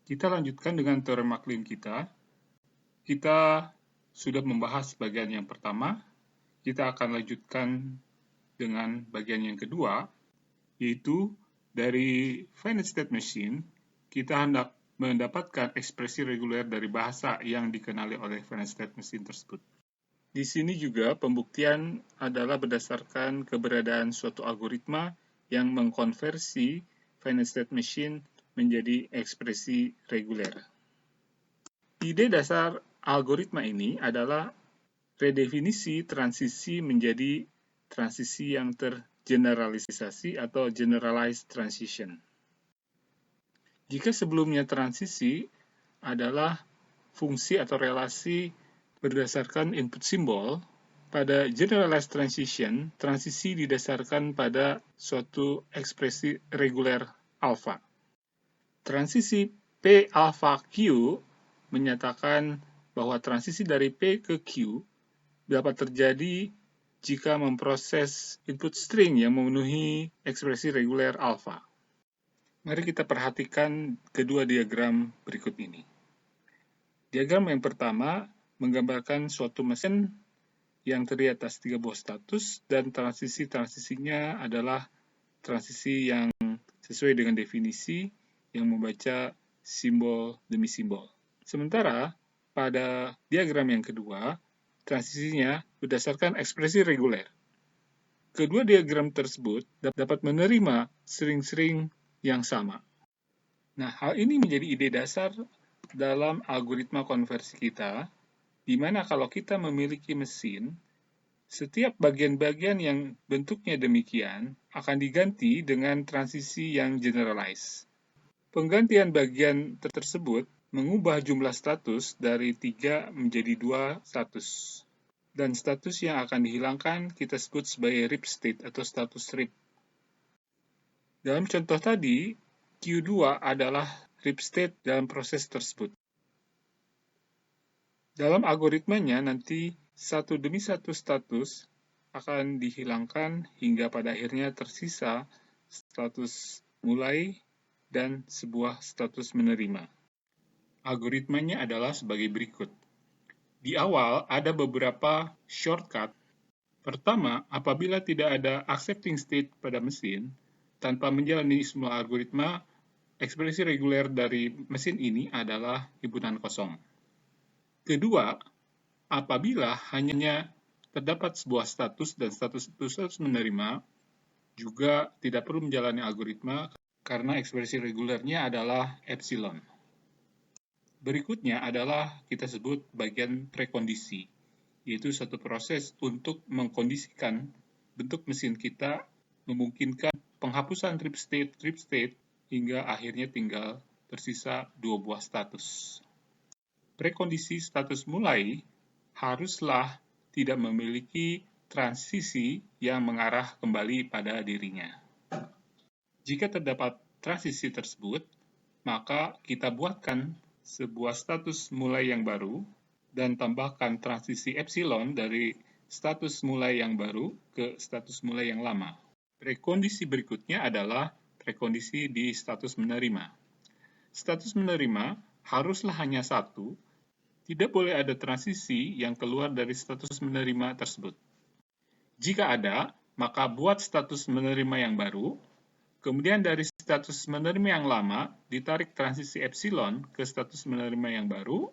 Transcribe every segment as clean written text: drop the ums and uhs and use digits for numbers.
Kita lanjutkan dengan teorem MacLean kita. Kita sudah membahas bagian yang pertama. Kita akan lanjutkan dengan bagian yang kedua, yaitu dari finite state machine, kita hendak mendapatkan ekspresi reguler dari bahasa yang dikenali oleh finite state machine tersebut. Di sini juga pembuktian adalah berdasarkan keberadaan suatu algoritma yang mengkonversi finite state machine menjadi ekspresi reguler. Ide dasar algoritma ini adalah redefinisi transisi menjadi transisi yang tergeneralisasi atau generalized transition. Jika sebelumnya transisi adalah fungsi atau relasi berdasarkan input simbol, pada generalized transition, transisi didasarkan pada suatu ekspresi reguler alfa. Transisi P alpha Q menyatakan bahwa transisi dari P ke Q dapat terjadi jika memproses input string yang memenuhi ekspresi reguler alfa. Mari kita perhatikan kedua diagram berikut ini. Diagram yang pertama menggambarkan suatu mesin yang terdiri atas 3 buah status dan transisi-transisinya adalah transisi yang sesuai dengan definisi yang membaca simbol demi simbol. Sementara pada diagram yang kedua, transisinya berdasarkan ekspresi reguler. Kedua diagram tersebut dapat menerima string-string yang sama. Nah, hal ini menjadi ide dasar dalam algoritma konversi kita, di mana kalau kita memiliki mesin, setiap bagian-bagian yang bentuknya demikian akan diganti dengan transisi yang generalized. Penggantian bagian tersebut mengubah jumlah status dari 3 menjadi 2 status. Dan status yang akan dihilangkan kita sebut sebagai RIP state atau status RIP. Dalam contoh tadi, Q2 adalah RIP state dalam proses tersebut. Dalam algoritmanya nanti satu demi satu status akan dihilangkan hingga pada akhirnya tersisa status mulai dan sebuah status menerima. Algoritmanya adalah sebagai berikut. Di awal ada beberapa shortcut. Pertama, apabila tidak ada accepting state pada mesin, tanpa menjalani semua algoritma, ekspresi reguler dari mesin ini adalah himpunan kosong. Kedua, apabila hanya terdapat sebuah status dan status menerima, juga tidak perlu menjalani algoritma karena ekspresi regulernya adalah epsilon. Berikutnya adalah kita sebut bagian prekondisi, yaitu suatu proses untuk mengkondisikan bentuk mesin kita memungkinkan penghapusan trip state, hingga akhirnya tinggal tersisa 2 buah status. Prekondisi status mulai haruslah tidak memiliki transisi yang mengarah kembali pada dirinya. Jika terdapat transisi tersebut, maka kita buatkan sebuah status mulai yang baru dan tambahkan transisi epsilon dari status mulai yang baru ke status mulai yang lama. Prekondisi berikutnya adalah prekondisi di status menerima. Status menerima haruslah hanya satu, tidak boleh ada transisi yang keluar dari status menerima tersebut. Jika ada, maka buat status menerima yang baru, kemudian dari status menerima yang lama ditarik transisi epsilon ke status menerima yang baru,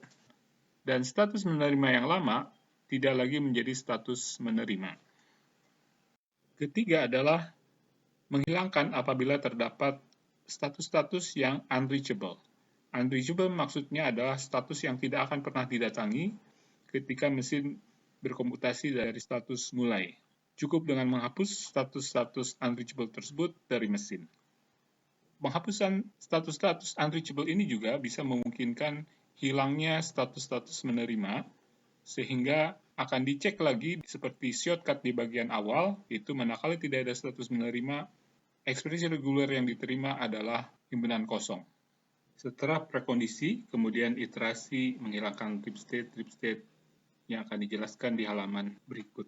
dan status menerima yang lama tidak lagi menjadi status menerima. Ketiga adalah menghilangkan apabila terdapat status-status yang unreachable. Unreachable maksudnya adalah status yang tidak akan pernah didatangi ketika mesin berkomputasi dari status mulai. Cukup dengan menghapus status-status unreachable tersebut dari mesin. Penghapusan status-status unreachable ini juga bisa memungkinkan hilangnya status-status menerima, sehingga akan dicek lagi seperti shortcut di bagian awal, itu manakala tidak ada status menerima, ekspresi reguler yang diterima adalah himpunan kosong. Setelah prekondisi, kemudian iterasi menghilangkan trip state yang akan dijelaskan di halaman berikut.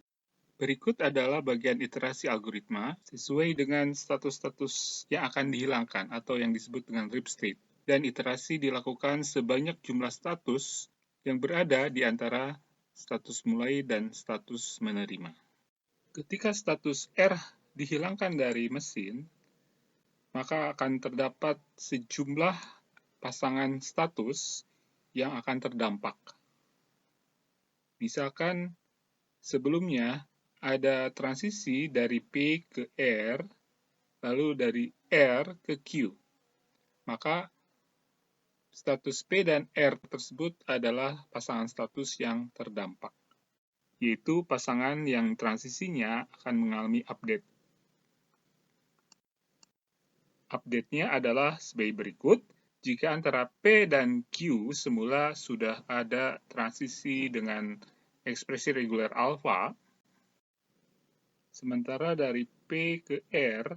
Berikut adalah bagian iterasi algoritma sesuai dengan status-status yang akan dihilangkan atau yang disebut dengan RIP state. dan iterasi dilakukan sebanyak jumlah status yang berada di antara status mulai dan status menerima. Ketika status R dihilangkan dari mesin, maka akan terdapat sejumlah pasangan status yang akan terdampak. Misalkan sebelumnya ada transisi dari P ke R, lalu dari R ke Q. Maka status P dan R tersebut adalah pasangan status yang terdampak, yaitu pasangan yang transisinya akan mengalami update. Update-nya adalah sebagai berikut. Jika antara P dan Q semula sudah ada transisi dengan ekspresi reguler alfa, sementara dari P ke R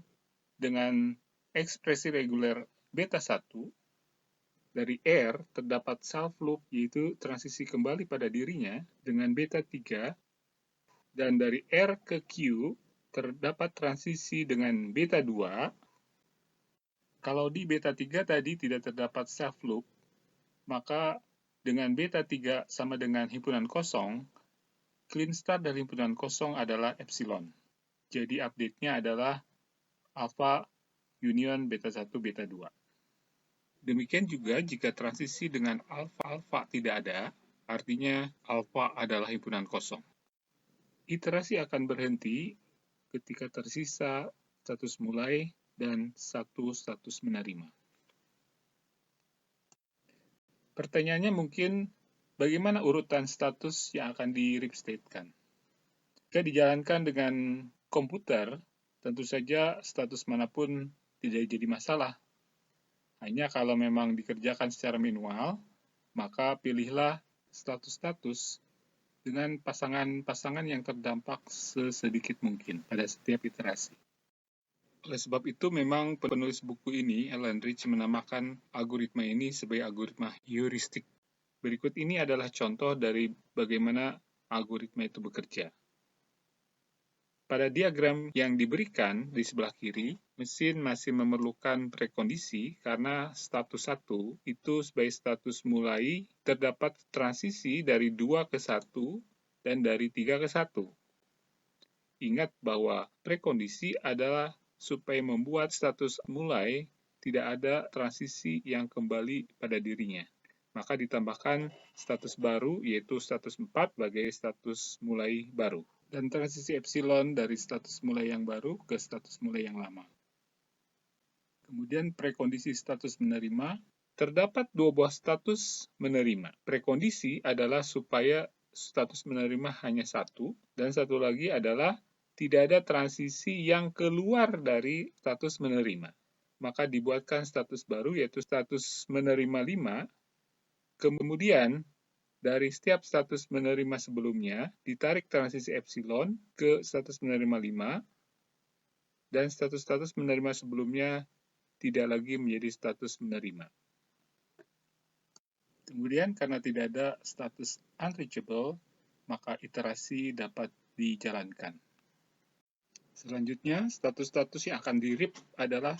dengan ekspresi reguler beta 1, dari R terdapat self loop, yaitu transisi kembali pada dirinya dengan beta 3, dan dari R ke Q terdapat transisi dengan beta 2. Kalau di beta 3 tadi tidak terdapat self loop, maka dengan beta 3 sama dengan himpunan kosong, clean start dari himpunan kosong adalah epsilon. Jadi update-nya adalah alpha union beta 1 beta 2. Demikian juga jika transisi dengan alpha tidak ada, artinya alpha adalah himpunan kosong. Iterasi akan berhenti ketika tersisa status mulai dan satu status menerima. Pertanyaannya mungkin, bagaimana urutan status yang akan di-RIP state-kan? Jika dijalankan dengan komputer, tentu saja status manapun tidak jadi masalah. Hanya kalau memang dikerjakan secara manual, maka pilihlah status-status dengan pasangan-pasangan yang terdampak sesedikit mungkin pada setiap iterasi. Oleh sebab itu, memang penulis buku ini, Alan Rich, menamakan algoritma ini sebagai algoritma heuristik. Berikut ini adalah contoh dari bagaimana algoritma itu bekerja. Pada diagram yang diberikan di sebelah kiri, mesin masih memerlukan prekondisi karena status 1 itu sebagai status mulai terdapat transisi dari 2 ke 1 dan dari 3 ke 1. Ingat bahwa prekondisi adalah supaya membuat status mulai tidak ada transisi yang kembali pada dirinya. Maka ditambahkan status baru, yaitu status 4 sebagai status mulai baru. Dan transisi epsilon dari status mulai yang baru ke status mulai yang lama. Kemudian prekondisi status menerima, terdapat dua buah status menerima. Prekondisi adalah supaya status menerima hanya satu, dan satu lagi adalah tidak ada transisi yang keluar dari status menerima. Maka dibuatkan status baru, yaitu status menerima 5. Kemudian, dari setiap status menerima sebelumnya, ditarik transisi epsilon ke status menerima 5, dan status-status menerima sebelumnya tidak lagi menjadi status menerima. Kemudian, karena tidak ada status unreachable, maka iterasi dapat dijalankan. Selanjutnya, status-status yang akan di-RIP adalah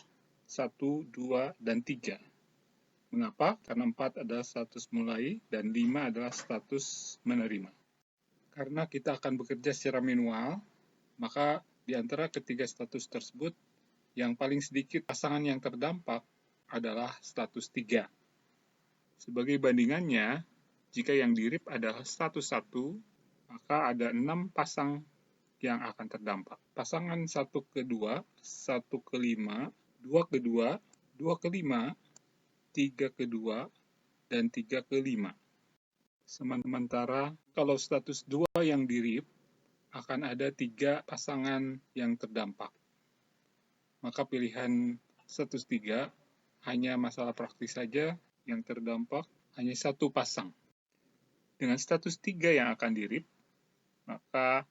1, 2, dan 3. Mengapa? Karena 4 adalah status mulai dan 5 adalah status menerima. Karena kita akan bekerja secara manual, maka di antara ketiga status tersebut, yang paling sedikit pasangan yang terdampak adalah status 3. Sebagai bandingannya, jika yang di-RIP adalah status 1, maka ada 6 pasang yang akan terdampak. Pasangan 1 ke 2, 1 ke 5, 2 ke 2, 2 ke 5, 3 ke 2, dan 3 ke 5. Sementara kalau status 2 yang di-RIP, akan ada 3 pasangan yang terdampak. Maka pilihan status 3 hanya masalah praktis saja, yang terdampak hanya satu pasang. Dengan status 3 yang akan di-RIP, maka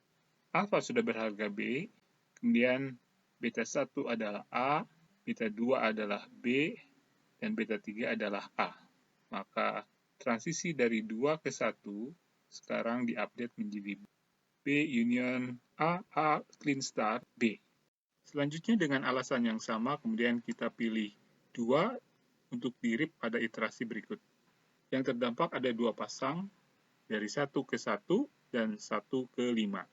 alfa sudah berharga B, kemudian beta 1 adalah A, beta 2 adalah B, dan beta 3 adalah A. Maka transisi dari 2 ke 1 sekarang diupdate menjadi B union A clean start B. Selanjutnya dengan alasan yang sama, kemudian kita pilih 2 untuk dirip pada iterasi berikut. Yang terdampak ada 2 pasang, dari 1 ke 1 dan 1 ke 5.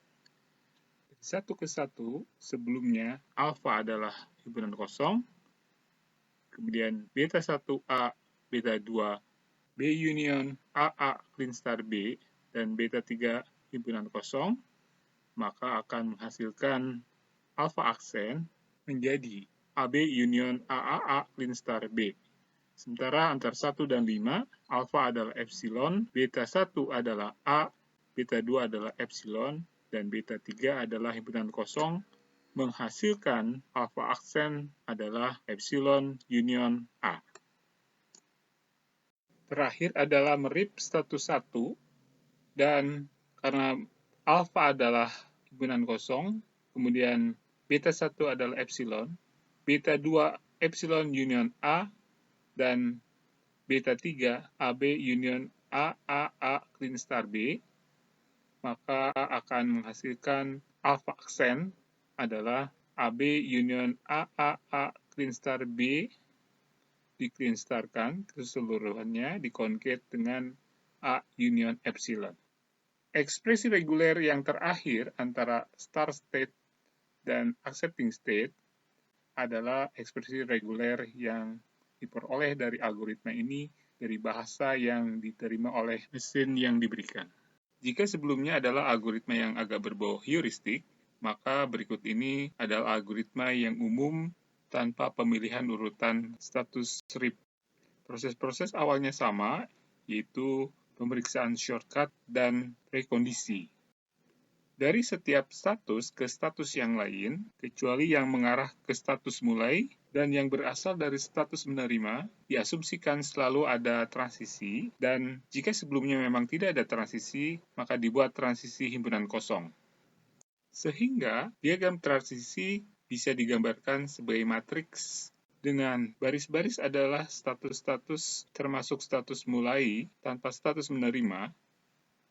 Dari 1 ke 1, sebelumnya alfa adalah himpunan kosong, kemudian beta 1A, beta 2, B union AA clean star B, dan beta 3 himpunan kosong, maka akan menghasilkan alfa aksen menjadi AB union AAA clean star B. Sementara antara 1 dan 5, alfa adalah epsilon, beta 1 adalah A, beta 2 adalah epsilon, dan beta 3 adalah himpunan kosong, menghasilkan alfa aksen adalah epsilon union A. Terakhir adalah merip status 1, dan karena alfa adalah himpunan kosong, kemudian beta 1 adalah epsilon, beta 2 epsilon union A, dan beta 3 AB union AAA clean star B, maka akan menghasilkan alfa aksen adalah AB union AAA clean star B di-clean-starkan keseluruhannya di-concat dengan A union epsilon. Ekspresi reguler yang terakhir antara star state dan accepting state adalah ekspresi reguler yang diperoleh dari algoritma ini dari bahasa yang diterima oleh mesin yang diberikan. Jika sebelumnya adalah algoritma yang agak berbau heuristik, maka berikut ini adalah algoritma yang umum tanpa pemilihan urutan status strip. Proses-proses awalnya sama, yaitu pemeriksaan shortcut dan prekondisi. Dari setiap status ke status yang lain, kecuali yang mengarah ke status mulai dan yang berasal dari status menerima, diasumsikan selalu ada transisi, dan jika sebelumnya memang tidak ada transisi, maka dibuat transisi himpunan kosong. Sehingga diagram transisi bisa digambarkan sebagai matriks dengan baris-baris adalah status-status termasuk status mulai tanpa status menerima,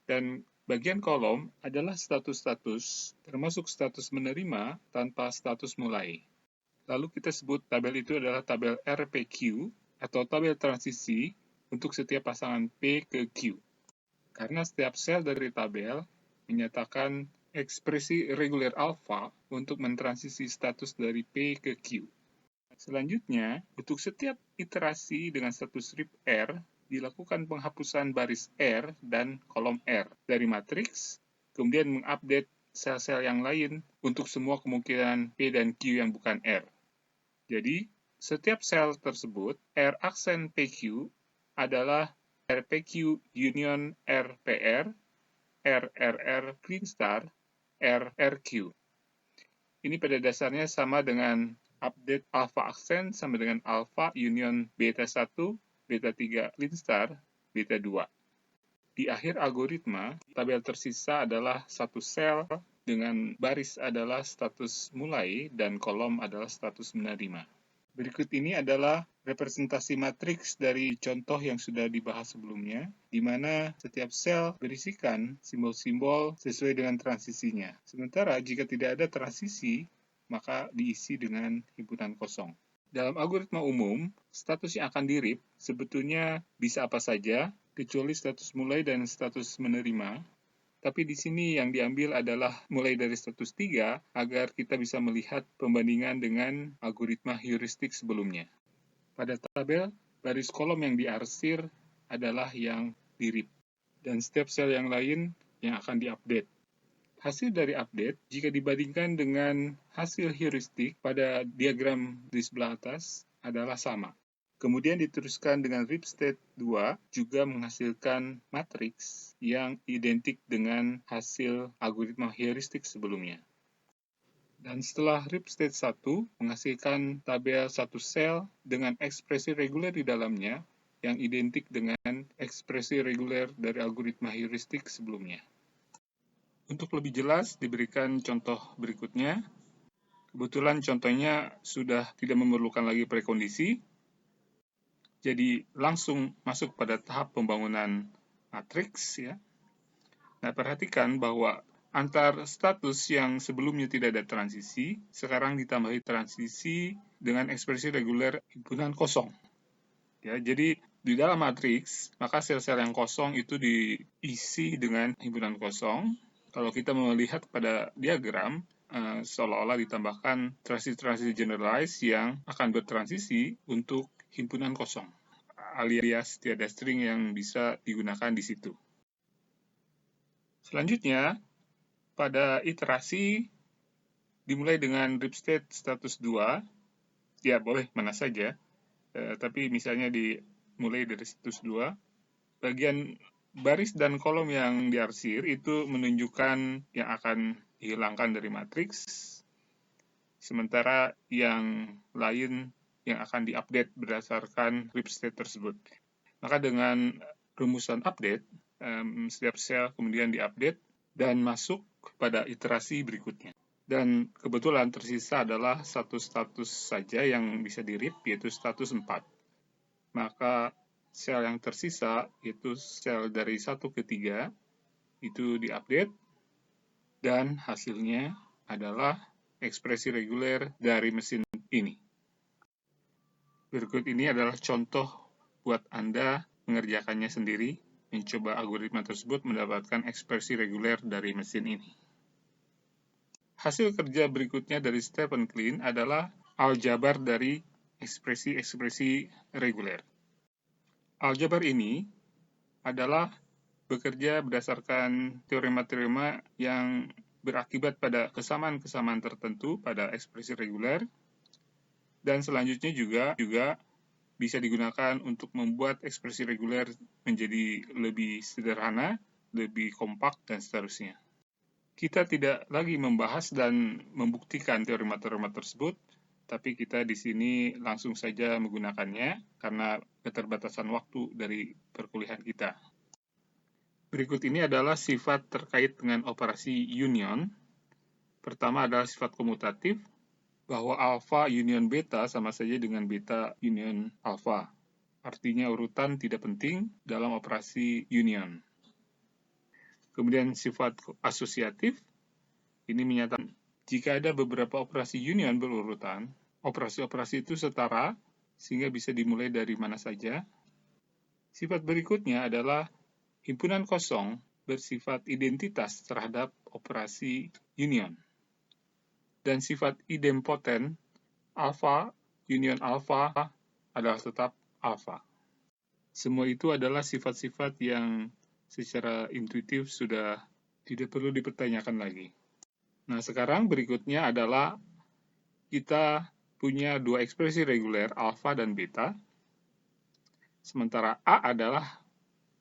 dan bagian kolom adalah status-status termasuk status menerima tanpa status mulai. Lalu kita sebut tabel itu adalah tabel RPQ atau tabel transisi untuk setiap pasangan P ke Q. Karena setiap sel dari tabel menyatakan ekspresi reguler alfa untuk mentransisi status dari P ke Q. Selanjutnya, untuk setiap iterasi dengan status strip R, dilakukan penghapusan baris R dan kolom R dari matriks, kemudian mengupdate sel-sel yang lain untuk semua kemungkinan P dan Q yang bukan R. Jadi, setiap sel tersebut, R aksen PQ adalah RPQ union RPR, RRR clean star, RRQ. Ini pada dasarnya sama dengan update alpha aksen sama dengan alpha union beta 1, beta 3 clean star, beta 2. Di akhir algoritma, tabel tersisa adalah satu sel dengan baris adalah status mulai dan kolom adalah status menerima. Berikut ini adalah representasi matriks dari contoh yang sudah dibahas sebelumnya, di mana setiap sel berisikan simbol-simbol sesuai dengan transisinya. Sementara jika tidak ada transisi, maka diisi dengan himpunan kosong. Dalam algoritma umum, status yang akan dirip sebetulnya bisa apa saja, kecuali status mulai dan status menerima. Tapi di sini yang diambil adalah mulai dari status 3 agar kita bisa melihat pembandingan dengan algoritma heuristik sebelumnya. Pada tabel, baris kolom yang diarsir adalah yang dirip, dan setiap sel yang lain yang akan diupdate. Hasil dari update, jika dibandingkan dengan hasil heuristik pada diagram di sebelah atas, adalah sama. Kemudian diteruskan dengan RIP state 2 juga menghasilkan matriks yang identik dengan hasil algoritma heuristik sebelumnya. Dan setelah RIP state 1 menghasilkan tabel satu sel dengan ekspresi reguler di dalamnya yang identik dengan ekspresi reguler dari algoritma heuristik sebelumnya. Untuk lebih jelas diberikan contoh berikutnya. Kebetulan contohnya sudah tidak memerlukan lagi prekondisi. Jadi langsung masuk pada tahap pembangunan matriks ya. Nah, perhatikan bahwa antar status yang sebelumnya tidak ada transisi, sekarang ditambahi transisi dengan ekspresi reguler himpunan kosong. Ya, jadi di dalam matriks, maka sel-sel yang kosong itu diisi dengan himpunan kosong. Kalau kita melihat pada diagram, seolah-olah ditambahkan transisi-transisi generalized yang akan bertransisi untuk himpunan kosong, alias tiada string yang bisa digunakan di situ. Selanjutnya, pada iterasi dimulai dengan RIP status 2, ya boleh mana saja, tapi misalnya dimulai dari status 2, bagian baris dan kolom yang diarsir itu menunjukkan yang akan dihilangkan dari matriks, sementara yang lain yang akan diupdate berdasarkan RIP state tersebut. Maka dengan rumusan update, setiap sel kemudian diupdate dan masuk pada iterasi berikutnya. Dan kebetulan tersisa adalah satu status saja yang bisa di-read, yaitu status 4. Maka sel yang tersisa, yaitu sel dari 1 ke 3, itu diupdate, dan hasilnya adalah ekspresi reguler dari mesin ini. Berikut ini adalah contoh buat Anda mengerjakannya sendiri, mencoba algoritma tersebut mendapatkan ekspresi reguler dari mesin ini. Hasil kerja berikutnya dari Stephen Klein adalah aljabar dari ekspresi-ekspresi reguler. Aljabar ini adalah bekerja berdasarkan teorema-teorema yang berakibat pada kesamaan-kesamaan tertentu pada ekspresi reguler, dan selanjutnya juga bisa digunakan untuk membuat ekspresi reguler menjadi lebih sederhana, lebih kompak, dan seterusnya. Kita tidak lagi membahas dan membuktikan teorema-teorema tersebut, tapi kita di sini langsung saja menggunakannya karena keterbatasan waktu dari perkuliahan kita. Berikut ini adalah sifat terkait dengan operasi union. Pertama adalah sifat komutatif, bahwa alpha union beta sama saja dengan beta union alpha. Artinya urutan tidak penting dalam operasi union. Kemudian sifat asosiatif, ini menyatakan jika ada beberapa operasi union berurutan, operasi-operasi itu setara sehingga bisa dimulai dari mana saja. Sifat berikutnya adalah himpunan kosong bersifat identitas terhadap operasi union. Dan sifat idempoten, alpha union alpha adalah tetap alpha. Semua itu adalah sifat-sifat yang secara intuitif sudah tidak perlu dipertanyakan lagi. Nah, sekarang berikutnya adalah kita punya dua ekspresi reguler, alfa dan beta. Sementara A adalah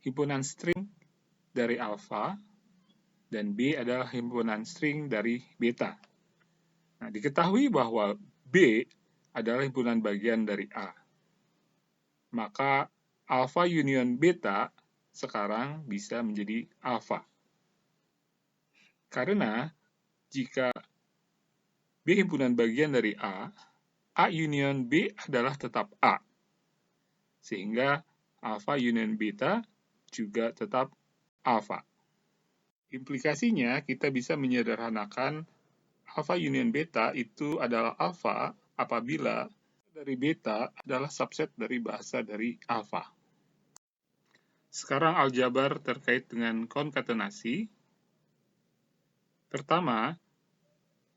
himpunan string dari alfa, dan B adalah himpunan string dari beta. Nah, diketahui bahwa B adalah himpunan bagian dari A. Maka alfa union beta sekarang bisa menjadi alfa. Karena jika B himpunan bagian dari A union B adalah tetap A. Sehingga alfa union beta juga tetap alfa. Implikasinya kita bisa menyederhanakan alfa union beta itu adalah alfa apabila dari beta adalah subset dari bahasa dari alfa. Sekarang aljabar terkait dengan konkatenasi. Pertama,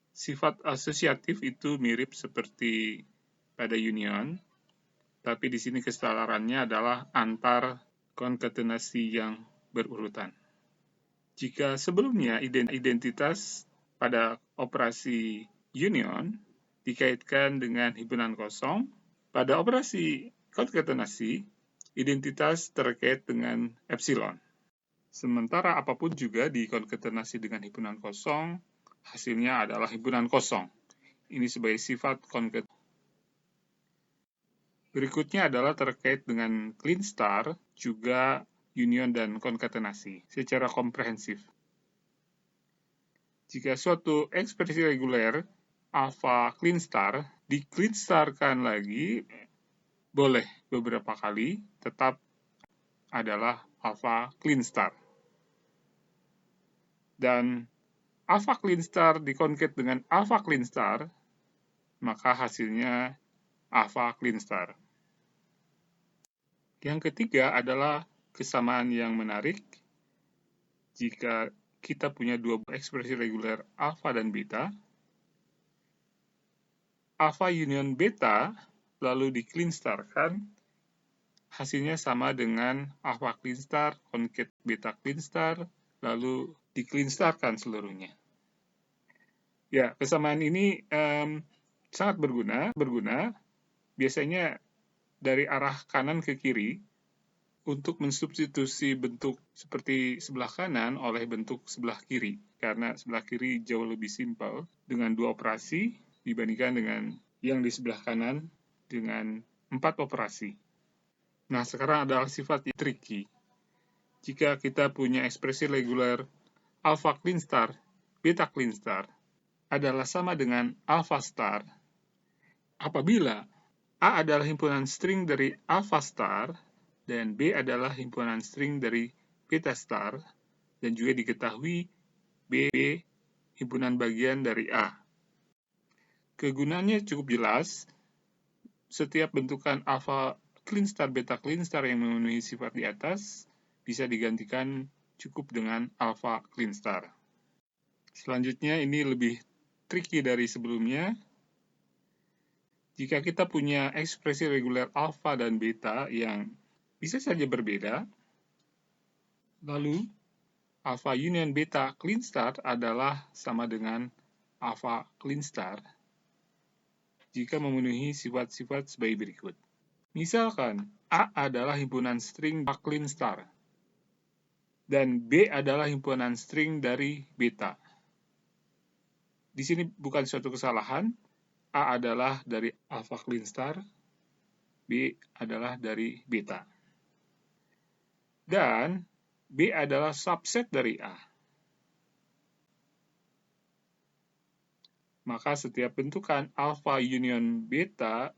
sifat asosiatif itu mirip seperti pada union, tapi di sini kesalahannya adalah antar konkatenasi yang berurutan. Jika sebelumnya identitas pada operasi union dikaitkan dengan himpunan kosong, pada operasi konkatenasi identitas terkait dengan epsilon. Sementara apapun juga dikonkatenasi dengan himpunan kosong, hasilnya adalah himpunan kosong. Ini sebagai sifat konkatenasi. Berikutnya adalah terkait dengan clean star, juga union dan konkatenasi secara komprehensif. Jika suatu ekspresi reguler alpha clean star di clean starkan lagi, boleh beberapa kali, tetap adalah alpha clean star. Dan alpha clean star dikonkat dengan alpha clean star, maka hasilnya alpha clean star. Yang ketiga adalah kesamaan yang menarik. Jika kita punya dua ekspresi reguler alfa dan beta, alfa union beta lalu di-clean-starkan, hasilnya sama dengan alfa clean star, concat beta clean star, lalu di-clean starkan seluruhnya. Ya, kesamaan ini sangat berguna biasanya dari arah kanan ke kiri untuk mensubstitusi bentuk seperti sebelah kanan oleh bentuk sebelah kiri, karena sebelah kiri jauh lebih simpel dengan 2 operasi dibandingkan dengan yang di sebelah kanan dengan 4 operasi. Nah, sekarang adalah sifat tricky. Jika kita punya ekspresi reguler alpha clean star, beta clean star adalah sama dengan alpha star, apabila A adalah himpunan string dari alpha star dan B adalah himpunan string dari beta star, dan juga diketahui B himpunan bagian dari A. Kegunaannya cukup jelas. Setiap bentukan alpha clean star, beta clean star yang memenuhi sifat di atas bisa digantikan cukup dengan alpha clean star. Selanjutnya ini lebih tricky dari sebelumnya. Jika kita punya ekspresi reguler alpha dan beta yang bisa saja berbeda, lalu alpha union beta clean star adalah sama dengan alpha clean star jika memenuhi sifat-sifat sebagai berikut. Misalkan A adalah himpunan string A clean star dan B adalah himpunan string dari beta. Di sini bukan suatu kesalahan, A adalah dari alpha clean star, B adalah dari beta. Dan B adalah subset dari A. Maka setiap bentukan alpha union beta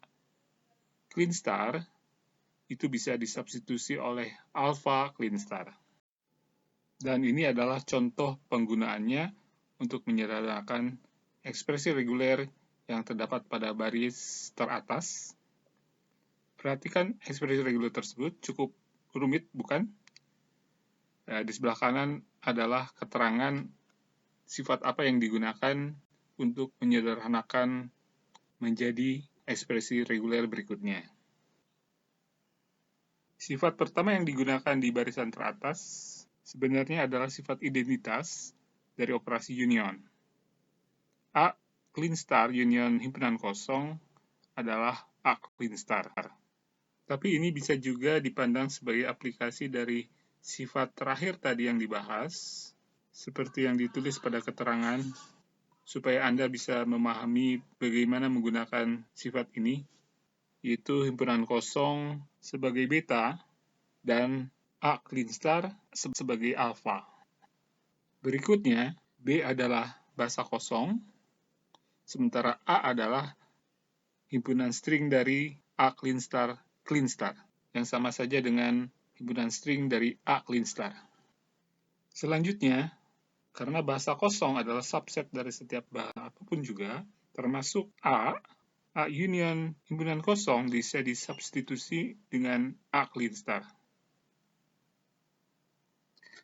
clean star itu bisa disubstitusi oleh alpha clean star. Dan ini adalah contoh penggunaannya untuk menyederhanakan ekspresi reguler yang terdapat pada baris teratas. Perhatikan ekspresi reguler tersebut cukup rumit, bukan? Di sebelah kanan adalah keterangan sifat apa yang digunakan untuk menyederhanakan menjadi ekspresi reguler berikutnya. Sifat pertama yang digunakan di barisan teratas sebenarnya adalah sifat identitas dari operasi union. A clean star union himpunan kosong adalah A clean star. Tapi ini bisa juga dipandang sebagai aplikasi dari sifat terakhir tadi yang dibahas, seperti yang ditulis pada keterangan, supaya Anda bisa memahami bagaimana menggunakan sifat ini, yaitu himpunan kosong sebagai beta dan A clean star sebagai alpha. Berikutnya, B adalah basa kosong, sementara A adalah himpunan string dari A clean star, yang sama saja dengan himpunan string dari A clean star. Selanjutnya, karena bahasa kosong adalah subset dari setiap bahasa apapun juga, termasuk A union himpunan kosong bisa disubstitusi dengan A clean star.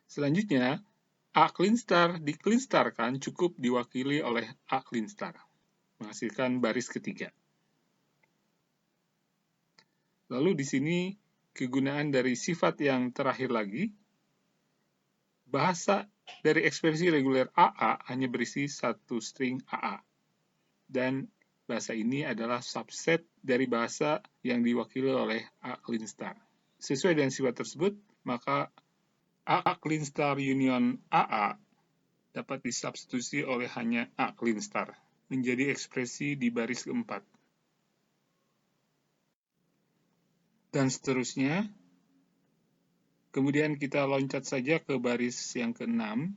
Selanjutnya, A clean star di-clean starkan cukup diwakili oleh A clean star, menghasilkan baris ketiga. Lalu di sini kegunaan dari sifat yang terakhir lagi, bahasa dari ekspresi reguler AA hanya berisi satu string AA. Dan bahasa ini adalah subset dari bahasa yang diwakili oleh A clean star. Sesuai dengan sifat tersebut, maka A clean star union AA dapat disubstitusi oleh hanya A clean star, menjadi ekspresi di baris keempat. Dan seterusnya. Kemudian kita loncat saja ke baris yang ke-6.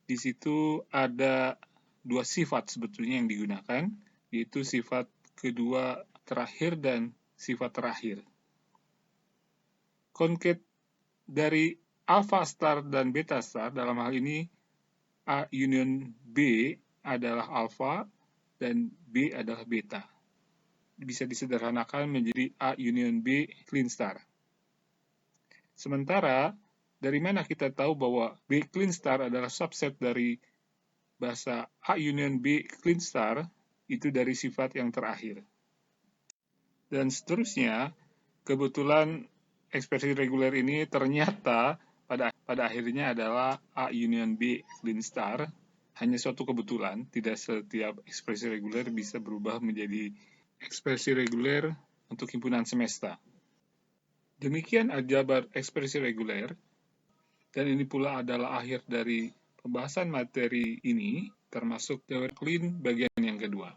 Di situ ada dua sifat sebetulnya yang digunakan, yaitu sifat kedua terakhir dan sifat terakhir. Concat dari alpha star dan beta star, dalam hal ini A union B adalah alpha dan B adalah beta. Bisa disederhanakan menjadi A union B clean star. Sementara, dari mana kita tahu bahwa B clean star adalah subset dari bahasa A union B clean star? Itu dari sifat yang terakhir. Dan seterusnya, kebetulan ekspresi reguler ini ternyata pada akhirnya adalah A union B clean star. Hanya suatu kebetulan, tidak setiap ekspresi reguler bisa berubah menjadi ekspresi reguler untuk himpunan semesta. Demikian aljabar ekspresi reguler, dan ini pula adalah akhir dari pembahasan materi ini, termasuk teori clean bagian yang kedua.